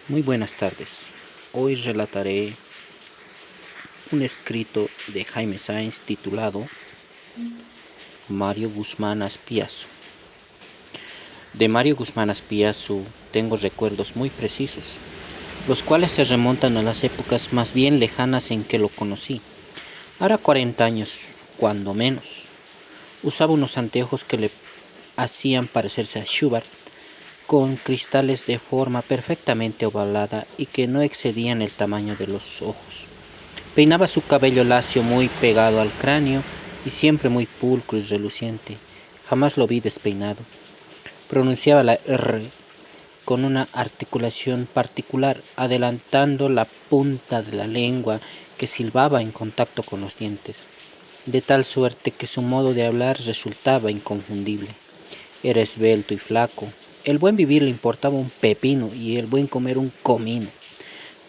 Muy buenas tardes. Hoy relataré un escrito de Jaime Sáenz titulado Mario Guzmán Aspiazu. De Mario Guzmán Aspiazu tengo recuerdos muy precisos, los cuales se remontan a las épocas más bien lejanas en que lo conocí. Hará 40 años, cuando menos. Usaba unos anteojos que le hacían parecerse a Schubert, con cristales de forma perfectamente ovalada y que no excedían el tamaño de los ojos. Peinaba su cabello lacio muy pegado al cráneo y siempre muy pulcro y reluciente. Jamás lo vi despeinado. Pronunciaba la R con una articulación particular, adelantando la punta de la lengua que silbaba en contacto con los dientes, de tal suerte que su modo de hablar resultaba inconfundible. Era esbelto y flaco. El buen vivir le importaba un pepino y el buen comer un comino.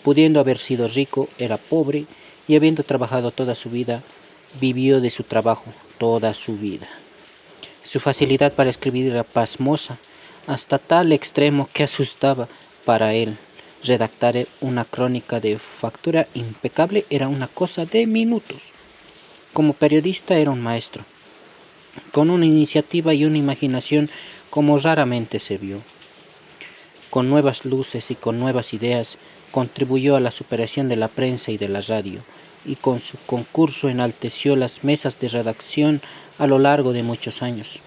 Pudiendo haber sido rico, era pobre y habiendo trabajado toda su vida, vivió de su trabajo toda su vida. Su facilidad para escribir era pasmosa, hasta tal extremo que asustaba. Para él redactar una crónica de factura impecable era una cosa de minutos. Como periodista era un maestro, con una iniciativa y una imaginación como raramente se vio. Con nuevas luces y con nuevas ideas contribuyó a la superación de la prensa y de la radio, y con su concurso enalteció las mesas de redacción a lo largo de muchos años.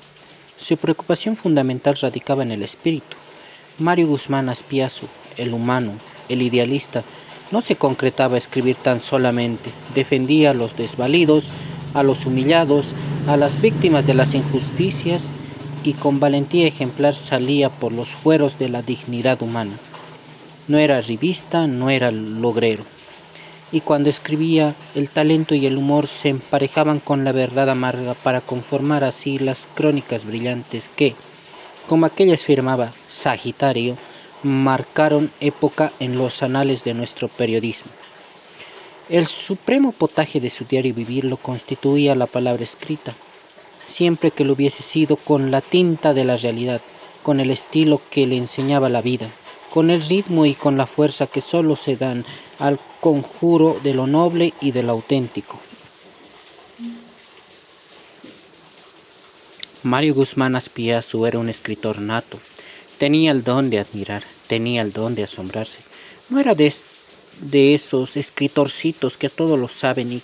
Su preocupación fundamental radicaba en el espíritu. Mario Guzmán Aspiazu, el humano, el idealista, no se concretaba a escribir tan solamente, defendía a los desvalidos, a los humillados, a las víctimas de las injusticias y con valentía ejemplar salía por los fueros de la dignidad humana. No era revista, no era logrero. Y cuando escribía, el talento y el humor se emparejaban con la verdad amarga para conformar así las crónicas brillantes que, como aquellas firmaba Sagitario, marcaron época en los anales de nuestro periodismo. El supremo potaje de su diario vivir lo constituía la palabra escrita, siempre que lo hubiese sido con la tinta de la realidad, con el estilo que le enseñaba la vida, con el ritmo y con la fuerza que sólo se dan al conjuro de lo noble y de lo auténtico. Mario Guzmán Aspiazu era un escritor nato. Tenía el don de admirar, tenía el don de asombrarse. No era de esos escritorcitos que todo lo saben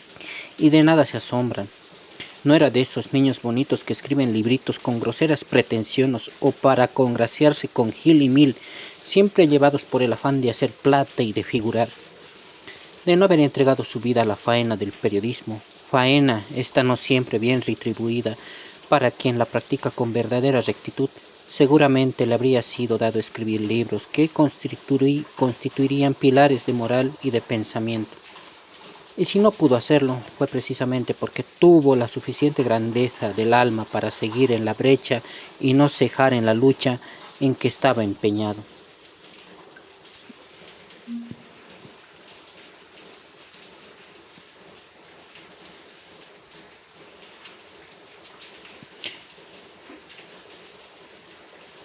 y de nada se asombran. No era de esos niños bonitos que escriben libritos con groseras pretensiones o para congraciarse con Gil y Mil, siempre llevados por el afán de hacer plata y de figurar. De no haber entregado su vida a la faena del periodismo, faena esta no siempre bien retribuida, para quien la practica con verdadera rectitud, seguramente le habría sido dado escribir libros que constituirían pilares de moral y de pensamiento. Y si no pudo hacerlo, fue precisamente porque tuvo la suficiente grandeza del alma para seguir en la brecha y no cejar en la lucha en que estaba empeñado.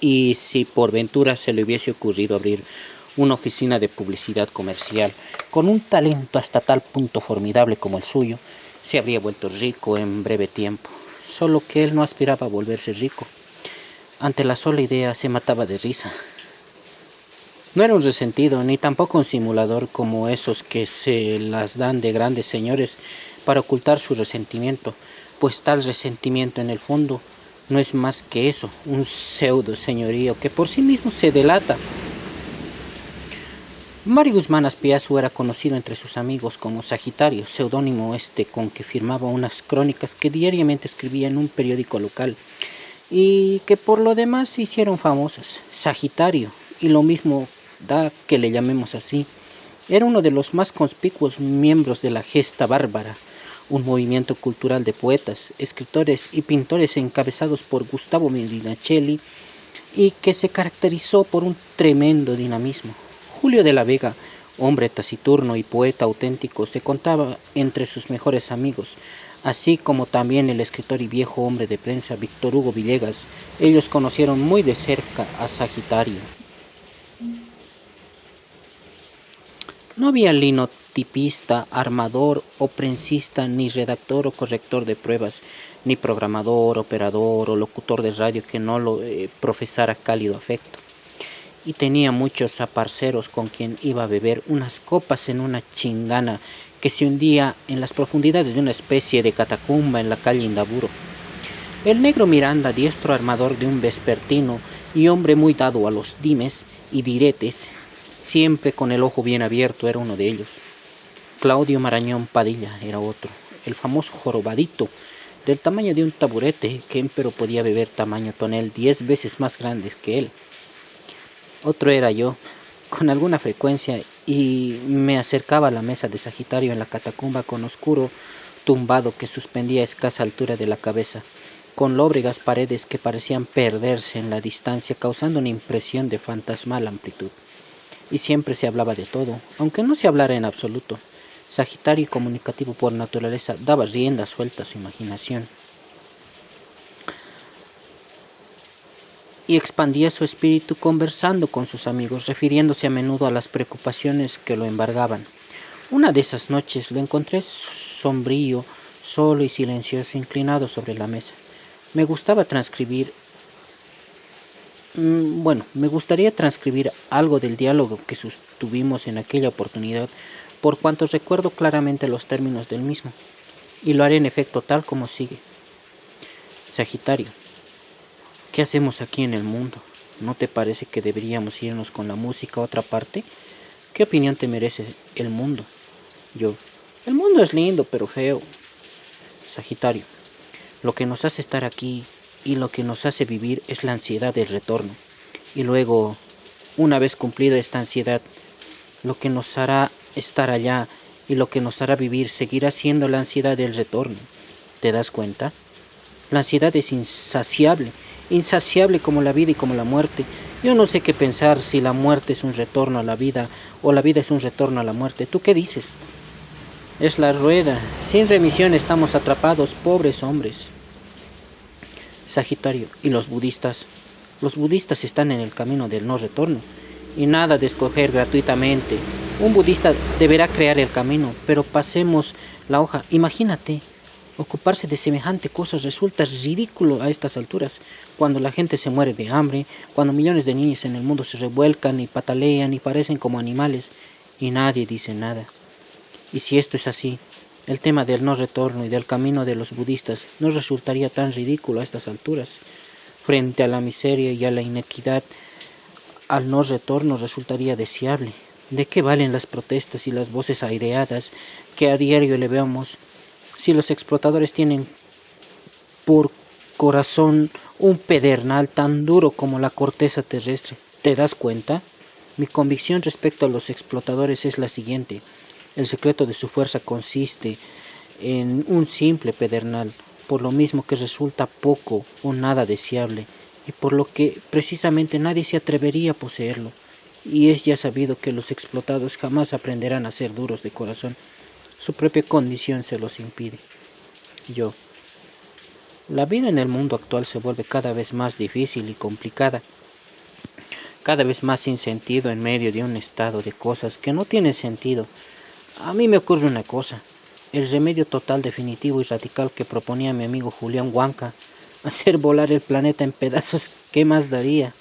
Y si por ventura se le hubiese ocurrido abrir una oficina de publicidad comercial con un talento hasta tal punto formidable como el suyo, se habría vuelto rico en breve tiempo. Solo que él no aspiraba a volverse rico. Ante la sola idea se mataba de risa. No era un resentido, ni tampoco un simulador como esos que se las dan de grandes señores para ocultar su resentimiento, pues tal resentimiento en el fondo no es más que eso, un pseudo señorío que por sí mismo se delata. Mario Guzmán Aspiazu era conocido entre sus amigos como Sagitario, seudónimo con que firmaba unas crónicas que diariamente escribía en un periódico local y que por lo demás se hicieron famosas. Sagitario, y lo mismo da que le llamemos así, era uno de los más conspicuos miembros de la Gesta Bárbara, un movimiento cultural de poetas, escritores y pintores encabezados por Gustavo Medinaceli y que se caracterizó por un tremendo dinamismo. Julio de la Vega, hombre taciturno y poeta auténtico, se contaba entre sus mejores amigos, así como también el escritor y viejo hombre de prensa Víctor Hugo Villegas. Ellos conocieron muy de cerca a Sagitario. No había linotipista, armador o prensista, ni redactor o corrector de pruebas, ni programador, operador o locutor de radio que no lo profesara cálido afecto. Y tenía muchos aparceros con quien iba a beber unas copas en una chingana que se hundía en las profundidades de una especie de catacumba en la calle Indaburo. El negro Miranda, diestro armador de un vespertino y hombre muy dado a los dimes y diretes, siempre con el ojo bien abierto, era uno de ellos. Claudio Marañón Padilla era otro, el famoso jorobadito, del tamaño de un taburete, que empero podía beber tamaño tonel 10 veces más grandes que él. Otro era yo, con alguna frecuencia, y me acercaba a la mesa de Sagitario en la catacumba con oscuro tumbado que suspendía a escasa altura de la cabeza, con lóbregas paredes que parecían perderse en la distancia, causando una impresión de fantasmal amplitud. Y siempre se hablaba de todo, aunque no se hablara en absoluto. Sagitario, comunicativo por naturaleza, daba rienda suelta a su imaginación y expandía su espíritu conversando con sus amigos, refiriéndose a menudo a las preocupaciones que lo embargaban. Una de esas noches lo encontré sombrío, solo y silencioso, inclinado sobre la mesa. Me gustaría transcribir algo del diálogo que sostuvimos en aquella oportunidad, por cuanto recuerdo claramente los términos del mismo, y lo haré en efecto tal como sigue. Sagitario: ¿qué hacemos aquí en el mundo? ¿No te parece que deberíamos irnos con la música a otra parte? ¿Qué opinión te merece el mundo? Yo: el mundo es lindo, pero feo. Sagitario: lo que nos hace estar aquí y lo que nos hace vivir es la ansiedad del retorno. Y luego, una vez cumplida esta ansiedad, lo que nos hará estar allá y lo que nos hará vivir seguirá siendo la ansiedad del retorno. ¿Te das cuenta? La ansiedad es insaciable, insaciable como la vida y como la muerte. Yo no sé qué pensar, si la muerte es un retorno a la vida o la vida es un retorno a la muerte. ¿Tú qué dices? Es la rueda. Sin remisión estamos atrapados, pobres hombres. Sagitario: ¿y los budistas? Los budistas están en el camino del no retorno. Y nada de escoger gratuitamente. Un budista deberá crear el camino, pero pasemos la hoja. Imagínate, ocuparse de semejante cosa resulta ridículo a estas alturas, cuando la gente se muere de hambre, cuando millones de niños en el mundo se revuelcan y patalean y parecen como animales, y nadie dice nada. Y si esto es así, el tema del no retorno y del camino de los budistas no resultaría tan ridículo a estas alturas. Frente a la miseria y a la inequidad, al no retorno resultaría deseable. ¿De qué valen las protestas y las voces aireadas que a diario elevamos si los explotadores tienen por corazón un pedernal tan duro como la corteza terrestre? ¿Te das cuenta? Mi convicción respecto a los explotadores es la siguiente: el secreto de su fuerza consiste en un simple pedernal, por lo mismo que resulta poco o nada deseable, y por lo que precisamente nadie se atrevería a poseerlo. Y es ya sabido que los explotados jamás aprenderán a ser duros de corazón. Su propia condición se los impide. Yo: la vida en el mundo actual se vuelve cada vez más difícil y complicada, cada vez más sin sentido en medio de un estado de cosas que no tienen sentido. A mí me ocurre una cosa: el remedio total, definitivo y radical que proponía mi amigo Julián Huanca, hacer volar el planeta en pedazos, ¿qué más daría?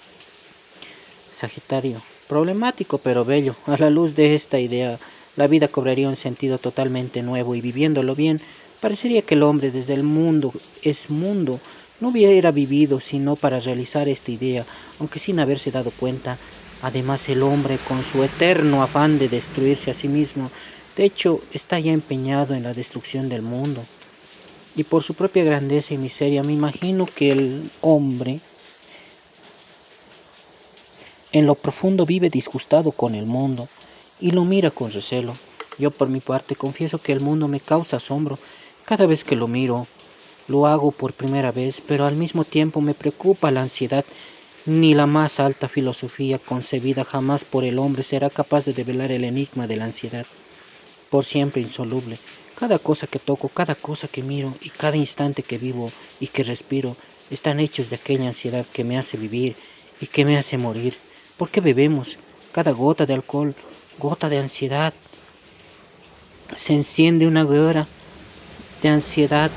Sagitario: problemático pero bello. A la luz de esta idea, la vida cobraría un sentido totalmente nuevo y, viviéndolo bien, parecería que el hombre desde el mundo es mundo no hubiera vivido sino para realizar esta idea, aunque sin haberse dado cuenta. Además, el hombre, con su eterno afán de destruirse a sí mismo, de hecho, está ya empeñado en la destrucción del mundo. Y por su propia grandeza y miseria, me imagino que el hombre en lo profundo vive disgustado con el mundo y lo mira con recelo. Yo, por mi parte, confieso que el mundo me causa asombro. Cada vez que lo miro, lo hago por primera vez, pero al mismo tiempo me preocupa la ansiedad. Ni la más alta filosofía concebida jamás por el hombre será capaz de develar el enigma de la ansiedad, por siempre insoluble. Cada cosa que toco, cada cosa que miro y cada instante que vivo y que respiro están hechos de aquella ansiedad que me hace vivir y que me hace morir. ¿Por qué bebemos? Cada gota de alcohol, gota de ansiedad. Se enciende una hoguera de ansiedad,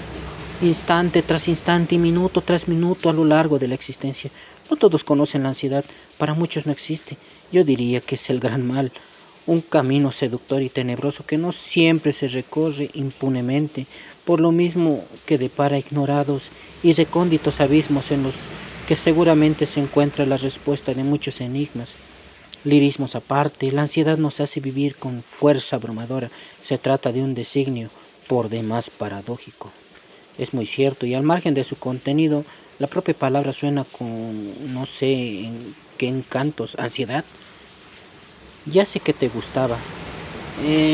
instante tras instante y minuto tras minuto a lo largo de la existencia. No todos conocen la ansiedad, para muchos no existe. Yo diría que es el gran mal, un camino seductor y tenebroso que no siempre se recorre impunemente, por lo mismo que depara ignorados y recónditos abismos en los que seguramente se encuentra la respuesta de muchos enigmas. Lirismos aparte, la ansiedad nos hace vivir con fuerza abrumadora. Se trata de un designio por demás paradójico. Es muy cierto, y al margen de su contenido, la propia palabra suena con, no sé, en qué encantos, ansiedad. Ya sé que te gustaba.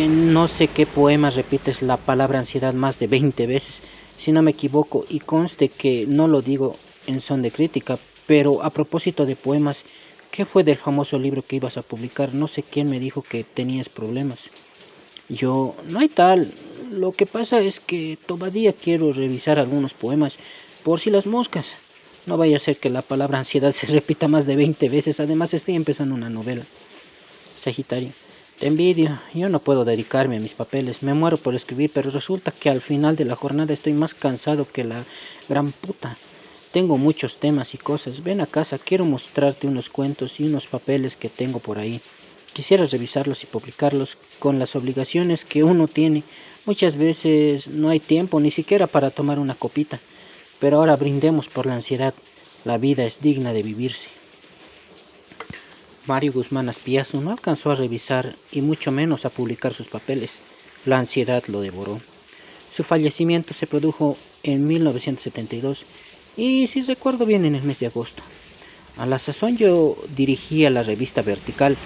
No sé qué poema repites la palabra ansiedad más de 20 veces, si no me equivoco, y conste que no lo digo en son de crítica, pero a propósito de poemas, ¿qué fue del famoso libro que ibas a publicar? No sé quién me dijo que tenías problemas. Yo, no hay tal. Lo que pasa es que todavía quiero revisar algunos poemas, por si las moscas. No vaya a ser que la palabra ansiedad se repita más de 20 veces. Además, estoy empezando una novela. Sagitario, te envidio. Yo no puedo dedicarme a mis papeles. Me muero por escribir, pero resulta que al final de la jornada estoy más cansado que la gran puta. Tengo muchos temas y cosas. Ven a casa, quiero mostrarte unos cuentos y unos papeles que tengo por ahí. Quisiera revisarlos y publicarlos con las obligaciones que uno tiene. Muchas veces no hay tiempo ni siquiera para tomar una copita. Pero ahora brindemos por la ansiedad. La vida es digna de vivirse. Mario Guzmán Aspiazu no alcanzó a revisar y mucho menos a publicar sus papeles. La ansiedad lo devoró. Su fallecimiento se produjo en 1972 y, si recuerdo bien, en el mes de agosto. A la sazón yo dirigía la revista Vertical,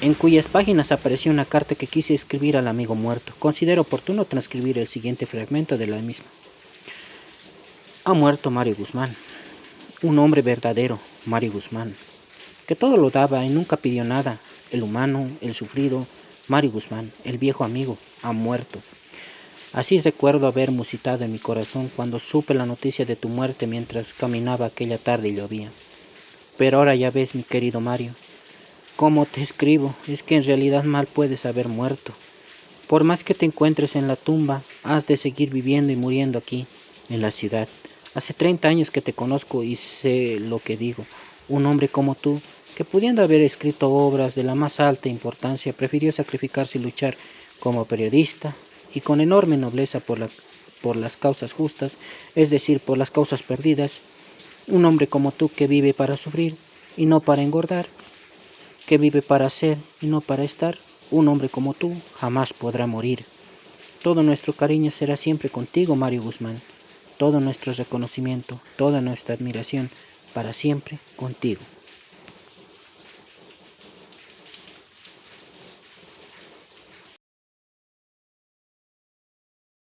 en cuyas páginas apareció una carta que quise escribir al amigo muerto. Considero oportuno transcribir el siguiente fragmento de la misma. Ha muerto Mario Guzmán, un hombre verdadero, Mario Guzmán, que todo lo daba y nunca pidió nada. El humano, el sufrido, Mario Guzmán, el viejo amigo, ha muerto. Así recuerdo haber musitado en mi corazón cuando supe la noticia de tu muerte mientras caminaba aquella tarde y llovía. Pero ahora ya ves, mi querido Mario, cómo te escribo, es que en realidad mal puedes haber muerto. Por más que te encuentres en la tumba, has de seguir viviendo y muriendo aquí, en la ciudad. Hace 30 años que te conozco y sé lo que digo. Un hombre como tú, que pudiendo haber escrito obras de la más alta importancia, prefirió sacrificarse y luchar como periodista y con enorme nobleza por las causas justas, es decir, por las causas perdidas. Un hombre como tú que vive para sufrir y no para engordar, que vive para ser y no para estar. Un hombre como tú jamás podrá morir. Todo nuestro cariño será siempre contigo, Mario Guzmán. Todo nuestro reconocimiento, toda nuestra admiración, para siempre contigo.